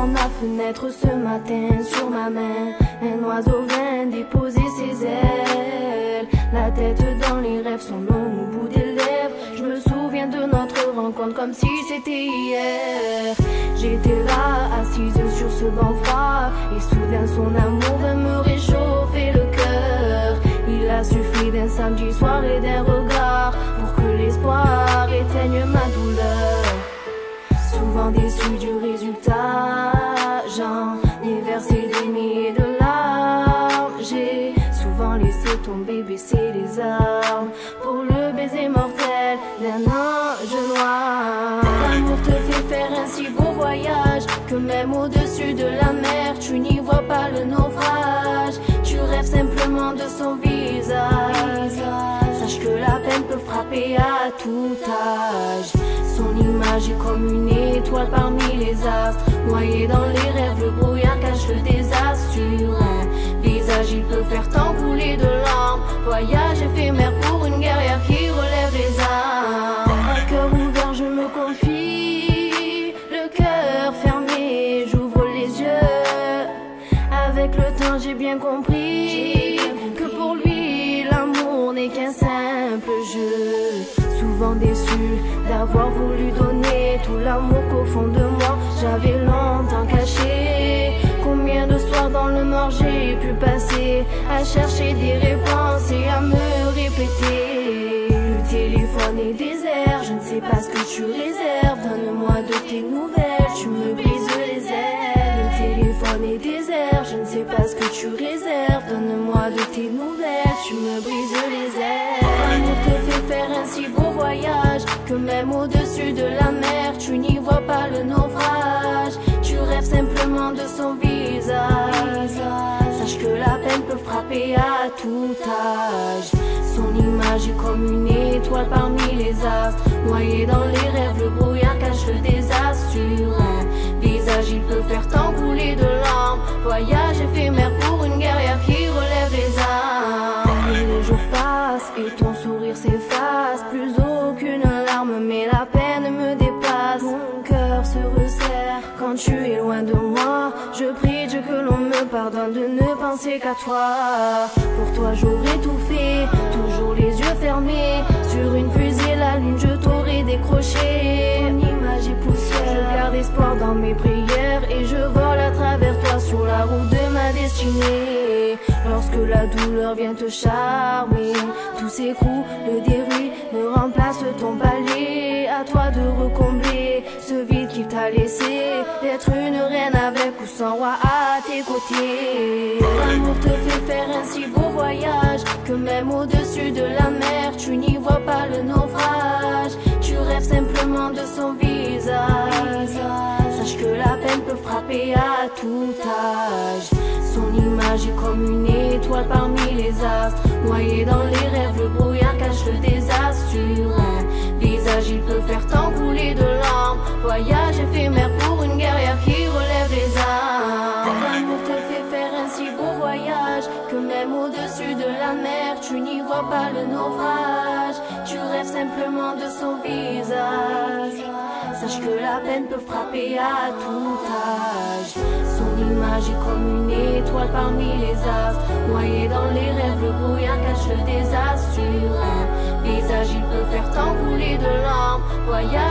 ma fenêtre ce matin, sur ma main, un oiseau vient déposer ses ailes. La tête dans les rêves, son nom au bout des lèvres. Je me souviens de notre rencontre comme si c'était hier. J'étais là, assise sur ce banc froid, et soudain son amour vint me réchauffer le cœur. Il a suffi d'un samedi soir et d'un regard pour que l'espoir éteigne ma douleur. Souvent déçu du résultat, j'en ai versé des milliers de larmes. J'ai souvent laissé tomber, baisser les armes pour le baiser mortel d'un ange noir. L'amour te fait faire un si beau voyage que même au-dessus de la mer tu n'y vois pas le naufrage. Tu rêves simplement de son visage. Sache que la peine peut frapper à tout âge. Son image est comme une étoile parmi les astres. Noyé dans les rêves, le brouillard cache le désastre. Sur un visage, il peut faire tant couler de larmes. Voyage éphémère pour une guerrière qui relève les armes. Un cœur ouvert, je me confie. Le cœur fermé, j'ouvre les yeux. Avec le temps, j'ai bien compris que pour lui, l'amour n'est qu'un simple jeu. Souvent déçu d'avoir voulu donner tout l'amour qu'au fond de moi j'avais longtemps caché. Combien de soirs dans le noir j'ai pu passer à chercher des réponses et à me répéter. Le téléphone est désert, je ne sais pas ce que tu réserves. Donne-moi de tes nouvelles, tu me brises les ailes. Le téléphone est désert, je ne sais pas ce que tu réserves. Donne-moi de tes nouvelles, tu me brises les ailes. L'amour te fait faire un si beau voyage que même au-dessus de la mer tu n'y vois pas le naufrage. Tu rêves simplement de son visage. Sache que la peine peut frapper à tout âge. Son image est comme une étoile parmi les astres. Noyé dans les rêves, le brouillard cache le désastre. Sur un visage, il peut faire tant couler de larmes. Voyage éphémère pour une guerrière qui relève les armes. Et les jours passent et ton sourire s'efface. Plus aucune larme, mais la peine me dépasse. Mon cœur se resserre quand tu es loin de moi. Je prie Dieu que l'on me pardonne de ne penser qu'à toi. Pour toi j'aurais tout fait, toujours les yeux fermés. Sur une fusée la lune je t'aurais décroché. Ton image est poussière, je garde espoir dans mes prières. Et je vole à travers toi sur la route de ma destinée. Lorsque la douleur vient te charmer, tous ces coups de déruit ne remplacent ton palais. À toi de recombler ce vide qu'il t'a laissé, d'être une reine avec ou sans roi à tes côtés. L'amour te fait faire un si beau voyage que même au-dessus de la mer tu n'y vois pas le naufrage. Tu rêves simplement de son visage. Sache que la peine peut frapper à tout âge. Son image est comme une étoile parmi les astres. Noyé dans les rêves, le brouillard cache le désastre. Sur un visage, il peut faire tant couler de larmes. Voyage éphémère pour une guerrière qui relève les armes. L'amour te fait faire un si beau voyage que même au-dessus de la mer tu n'y vois pas le naufrage. Tu rêves simplement de son visage. Sache que la peine peut frapper à tout âge. Son image est comme une étoile parmi les astres. Noyé dans les rêves, le brouillard cache le désastre. Sur un visage, il peut faire tant couler de larmes. Voyage